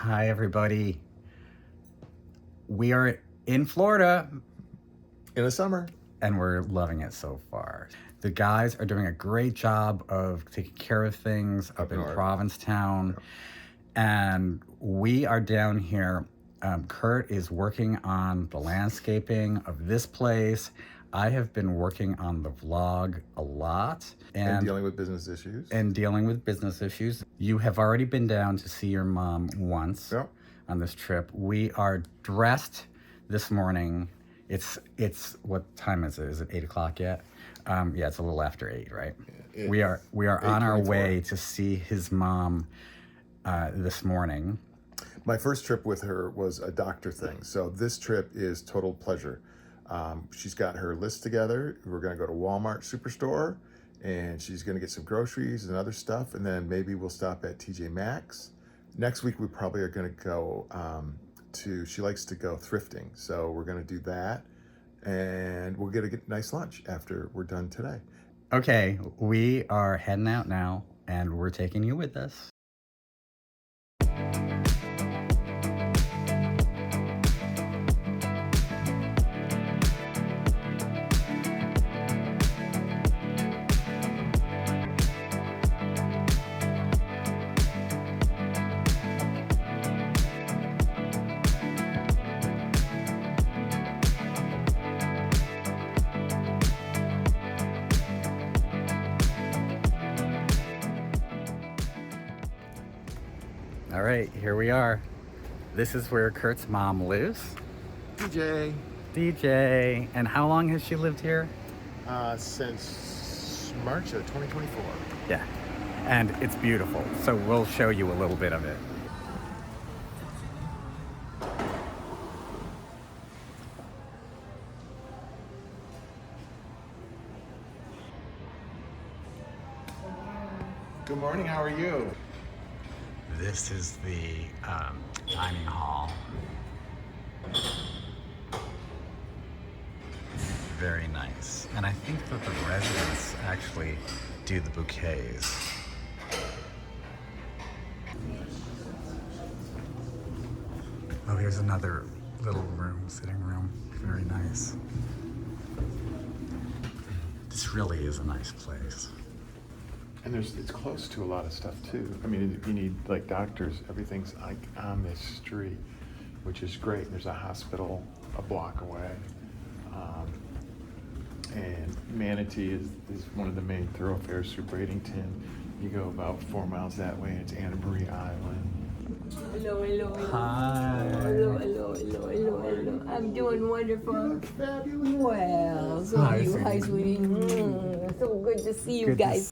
Hi, everybody. We are in Florida in the summer, and we're loving it so far. The guys are doing a great job of taking care of things up in Provincetown, and we are down here. Curt is working on the landscaping of this place. I have been working on the vlog a lot. And dealing with business issues. You have already been down to see your mom once on this trip. We are dressed this morning. It's what time is it? Is it 8 o'clock yet? Yeah, it's a little after 8, right? We are on our way to see his mom this morning. My first trip with her was a doctor thing, so this trip is total pleasure. She's got her list together. We're going to go to Walmart Superstore, and she's going to get some groceries and other stuff, and then maybe we'll stop at TJ Maxx. Next week we probably are going to go she likes to go thrifting, so we're going to do that, and we'll get a nice lunch after we're done today. Okay, we are heading out now, and we're taking you with us. All right, here we are. This is where Curt's mom lives. DJ. And how long has she lived here? Since March of 2024. Yeah, and it's beautiful. So we'll show you a little bit of it. Good morning, how are you? This is the dining hall. Very nice. And I think that the residents actually do the bouquets. Oh, here's another little room, sitting room. Very nice. This really is a nice place. And it's close to a lot of stuff too. I mean, if you need like doctors, everything's like on this street, which is great. There's a hospital a block away. And Manatee is one of the main thoroughfares through Bradenton. You go about 4 miles that way, it's Anna Marie Island. Hello. Hi. Hello. I'm doing wonderful. You look fabulous. Well, so Hi, you, sweetie. hi, sweetie. So good to see you guys.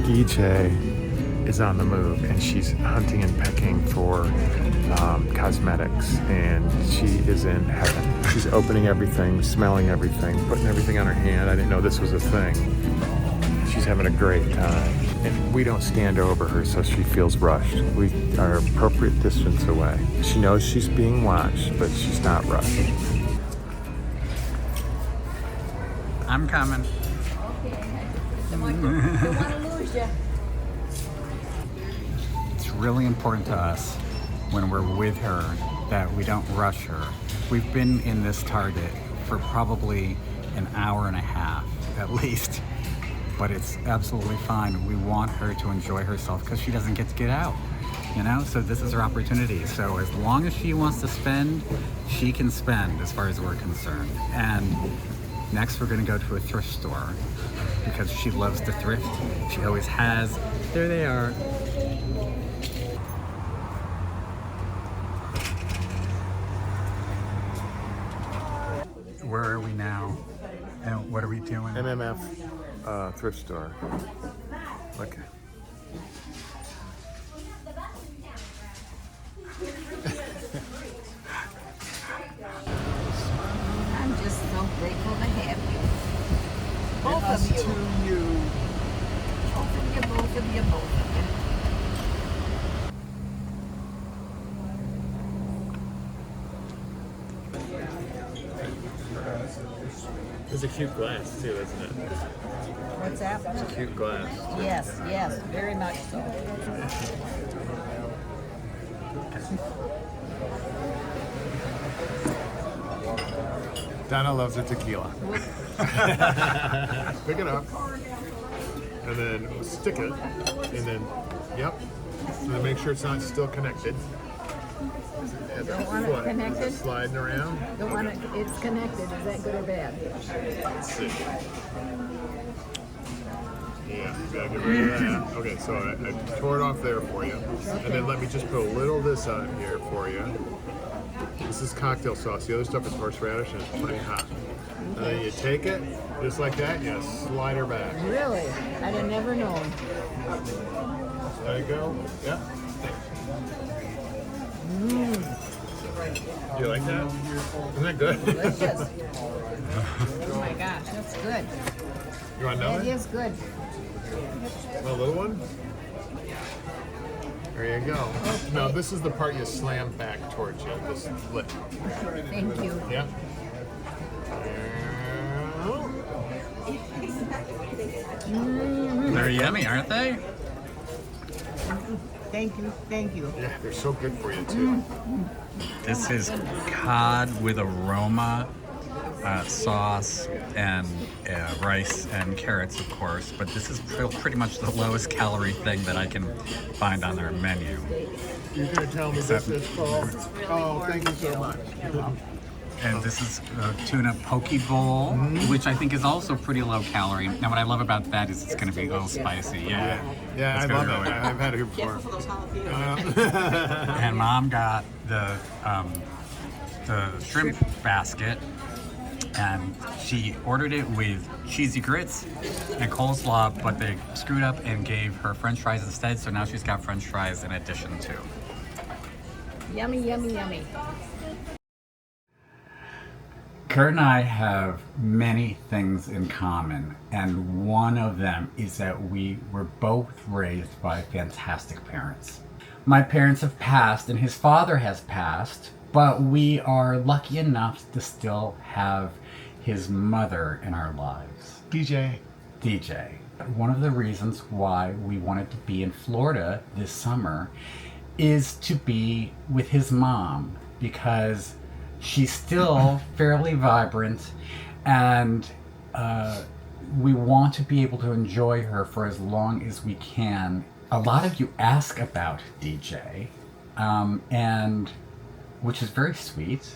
DJ is on the move, and she's hunting and pecking for cosmetics, and she is in heaven. She's opening everything, smelling everything, putting everything on her hand. I didn't know this was a thing. She's having a great time, and we don't stand over her so she feels rushed. We are appropriate distance away. She knows she's being watched, but she's not rushed. I'm coming. Okay. Don't want to lose you. It's really important to us when we're with her that we don't rush her. We've been in this Target for probably an hour and a half at least, but it's absolutely fine. We want her to enjoy herself because she doesn't get to get out, you know? So this is her opportunity. So as long as she wants to spend, she can spend as far as we're concerned. And Next, we're gonna go to a thrift store because she loves to thrift. She always has. There they are. Where are we now? And what are we doing? MMF thrift store. Okay. I'm just so grateful to have you. Both of you. To you. Both of you, both of you, both of you. It's a cute glass too, isn't it? What's that? It's a cute glass. Yes, yes, very much so. Donna loves her tequila. Pick it up, and then stick it, and then, yep. And then make sure it's not still connected. Don't want it connected? Sliding around. Don't want it, it's connected. Is that good or bad? Let's see. Yeah, you gotta get rid of that. Okay, so I tore it off there for you. And then let me just put a little of this on here for you. This is cocktail sauce. The other stuff is horseradish and it's plenty hot. And then you take it, just like that, and you slide her back. Really? I'd have never known. There you go. Yep. You like that? Isn't that good? Delicious. Oh my gosh, that's good. You want another? That is good. A little one? There you go. Okay. Now this is the part you slam back towards you. This lip. Thank you. Yep. They're yummy, aren't they? Thank you. Thank you. Yeah, they're so good for you too. This is cod with aroma, sauce, and rice and carrots, of course. But this is pretty much the lowest calorie thing that I can find on their menu. You're gonna tell me this is called? Oh, thank you so much. And this is a tuna poke bowl, which I think is also pretty low calorie. Now, what I love about that is it's going to be a little spicy. Yeah, Yeah, I It's love gonna it. go in. I've had it here before. And Mom got the shrimp basket, and she ordered it with cheesy grits and coleslaw, but they screwed up and gave her French fries instead. So now she's got French fries in addition too. Yummy, yummy, yummy. Curt and I have many things in common, and one of them is that we were both raised by fantastic parents. My parents have passed and his father has passed, but we are lucky enough to still have his mother in our lives. DJ. One of the reasons why we wanted to be in Florida this summer is to be with his mom, because she's still fairly vibrant, and we want to be able to enjoy her for as long as we can. A lot of you ask about DJ, and which is very sweet.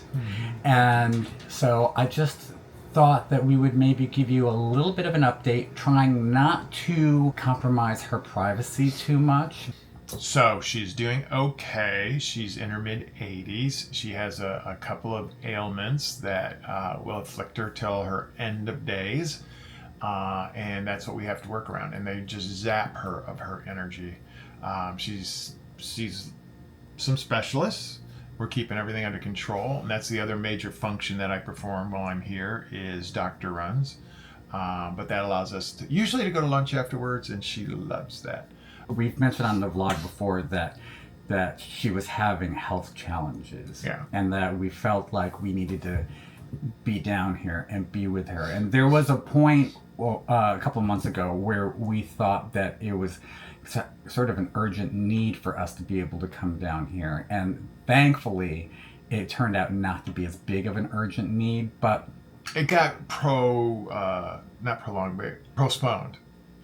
And so I just thought that we would maybe give you a little bit of an update, trying not to compromise her privacy too much. So she's doing okay. She's in her mid-80s. She has a couple of ailments that will afflict her till her end of days. And that's what we have to work around. And they just zap her of her energy. She's some specialists. We're keeping everything under control. And that's the other major function that I perform while I'm here is doctor runs. But that allows us to usually go to lunch afterwards, and she loves that. We've mentioned on the vlog before that she was having health challenges, and that we felt like we needed to be down here and be with her. And there was a point a couple of months ago where we thought that it was sort of an urgent need for us to be able to come down here. And thankfully, it turned out not to be as big of an urgent need, but it got postponed.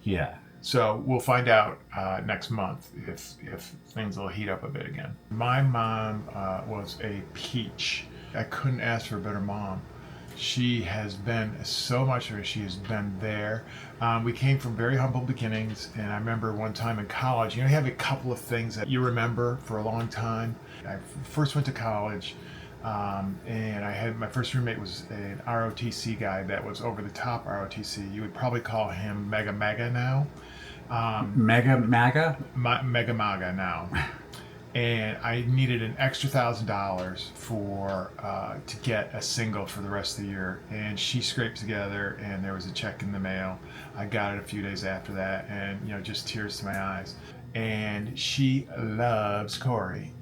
Yeah. So we'll find out next month if things will heat up a bit again. My mom was a peach. I couldn't ask for a better mom. she has been so much of it. She has been there. We came from very humble beginnings, and I remember one time in college, you have a couple of things that you remember for a long time. I first went to college, and I had my first roommate was an ROTC guy that was over the top ROTC. You would probably call him Mega now. Mega MAGA? Mega Maga now. And I needed an extra $1,000 for to get a single for the rest of the year. And she scraped together, and there was a check in the mail. I got it a few days after that, and just tears to my eyes. And she loves Corey.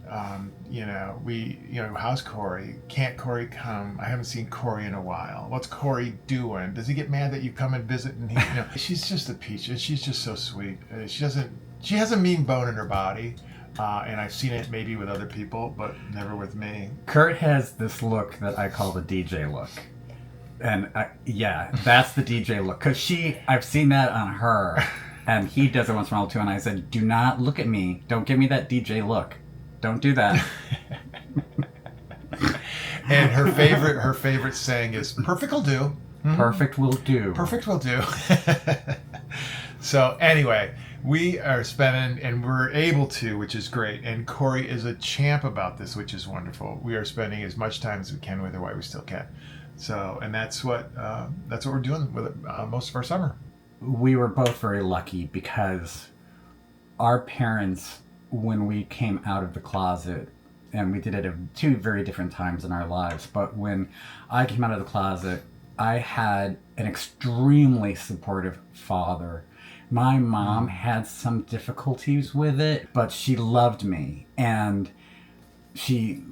How's Corey? Can't Corey come? I haven't seen Corey in a while. What's Corey doing? Does he get mad that you come and visit? And she's just a peach. She's just so sweet. She has a mean bone in her body. And I've seen it maybe with other people, but never with me. Curt has this look that I call the DJ look. And that's the DJ look. Because I've seen that on her. And he does it once in a while too. And I said, do not look at me. Don't give me that DJ look. Don't do that. And her favorite saying is, perfect will do. Mm-hmm. Perfect will do. Perfect will do. So anyway, we are spending, and we're able to, which is great. And Corey is a champ about this, which is wonderful. We are spending as much time as we can with her while we still can. So, and that's what we're doing with most of our summer. We were both very lucky because our parents, when we came out of the closet, and we did it at two very different times in our lives, but when I came out of the closet, I had an extremely supportive father. My mom had some difficulties with it, but she loved me, and she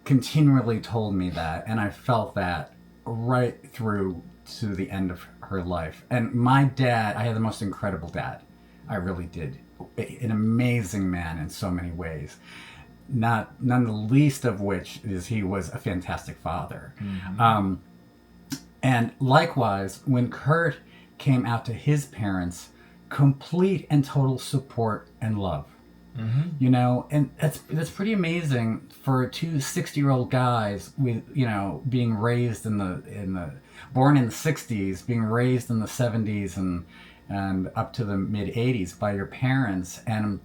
continually told me that, and I felt that right through to the end of her life. And my dad, I had the most incredible dad. I really did. An amazing man in so many ways. None the least of which is he was a fantastic father. Mm-hmm. And likewise, when Curt came out to his parents, complete and total support and love. Mm-hmm. And that's pretty amazing for two 60-year-old guys with, being raised born in the 60s, being raised in the 70s and up to the mid 80s by your parents, and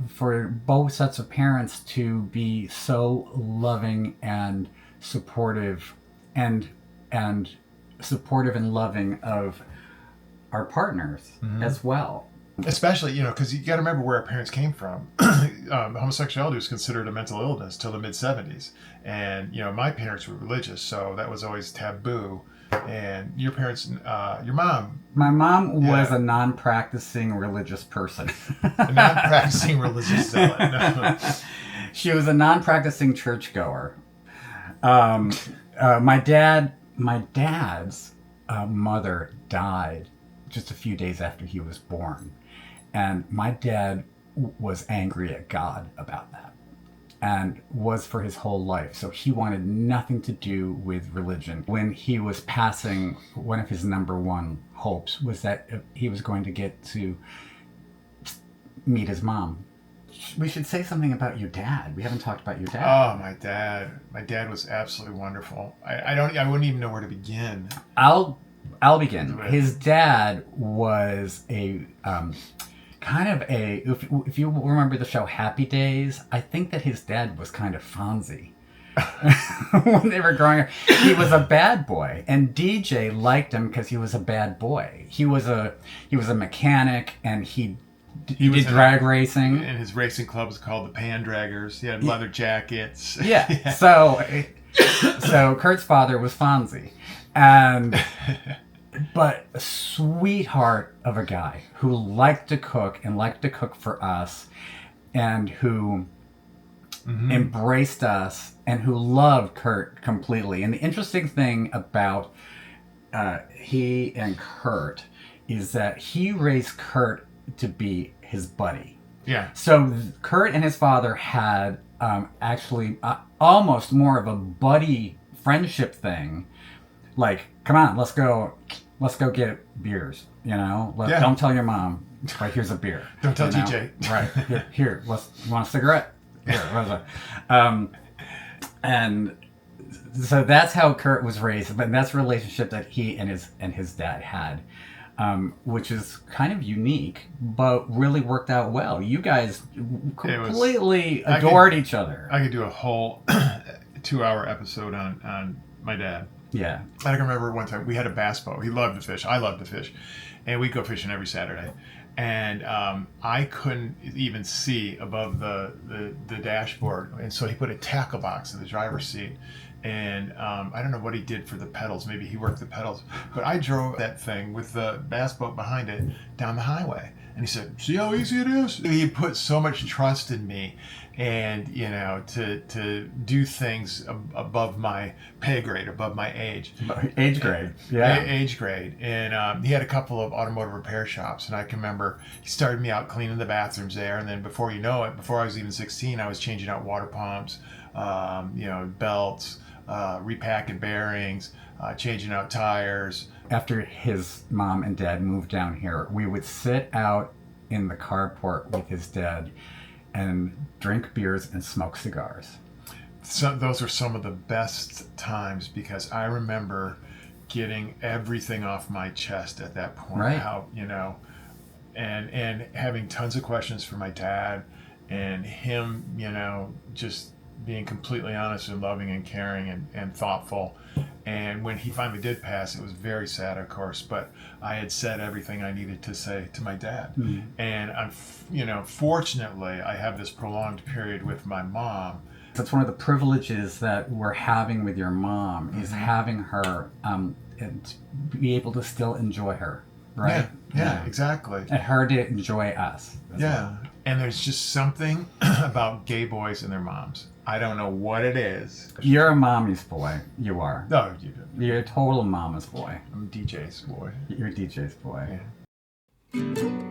for both sets of parents to be so loving and supportive and supportive and loving of our partners as well. Especially, because you got to remember where our parents came from. Homosexuality was considered a mental illness till the mid 70s. And, my parents were religious, so that was always taboo. And your parents, your mom. My mom was a non-practicing religious person. A non-practicing religious zealot. No. She was a non-practicing churchgoer. My dad's mother died just a few days after he was born. And my dad was angry at God about that, and was for his whole life. So he wanted nothing to do with religion. When he was passing, one of his number one hopes was that he was going to get to meet his mom. We should say something about your dad. We haven't talked about your dad. Oh, my dad. My dad was absolutely wonderful. I wouldn't even know where to begin. I'll begin. His dad was a if you remember the show Happy Days, I think that his dad was kind of Fonzie. When they were growing up, he was a bad boy, and DJ liked him because he was a bad boy. He was a mechanic, and he did drag racing. And his racing club was called the Pan Draggers. He had leather jackets. Yeah. So Curt's father was Fonzie, but a sweetheart of a guy who liked to cook for us, and who embraced us, and who loved Curt completely. And the interesting thing about he and Curt is that he raised Curt to be his buddy. Yeah. So Curt and his father had actually almost more of a buddy friendship thing. Like, come on, let's go get beers. Don't tell your mom. But here's a beer. Don't tell TJ. Right. Here. You want a cigarette? Here. And So that's how Curt was raised, but that's a relationship that he and his dad had, which is kind of unique, but really worked out well. You guys completely adored each other. I could do a whole 2-hour episode on my dad. Yeah. I can remember one time we had a bass boat. He loved to fish. I loved to fish. And we'd go fishing every Saturday. And I couldn't even see above the dashboard. And so he put a tackle box in the driver's seat. And I don't know what he did for the pedals. Maybe he worked the pedals. But I drove that thing with the bass boat behind it down the highway. And he said, see how easy it is? He put so much trust in me, and to do things above my pay grade, above my age. Age grade, yeah. Age grade. And he had a couple of automotive repair shops, and I can remember he started me out cleaning the bathrooms there, and then before you know it, before I was even 16, I was changing out water pumps, belts, repacking bearings, changing out tires. After his mom and dad moved down here, we would sit out in the carport with his dad and drink beers and smoke cigars. So those are some of the best times, because I remember getting everything off my chest at that point. Right. How, and having tons of questions for my dad, and him, just being completely honest and loving and caring and thoughtful. And when he finally did pass, it was very sad, of course, but I had said everything I needed to say to my dad. Mm-hmm. And I'm, fortunately, I have this prolonged period with my mom. That's one of the privileges that we're having with your mom, is having her and be able to still enjoy her, right? Yeah, exactly. And her to enjoy us. Yeah. And there's just something about gay boys and their moms. I don't know what it is. You're a mommy's boy. You are. No, you're a total mama's boy. I'm DJ's boy. You're DJ's boy. Yeah.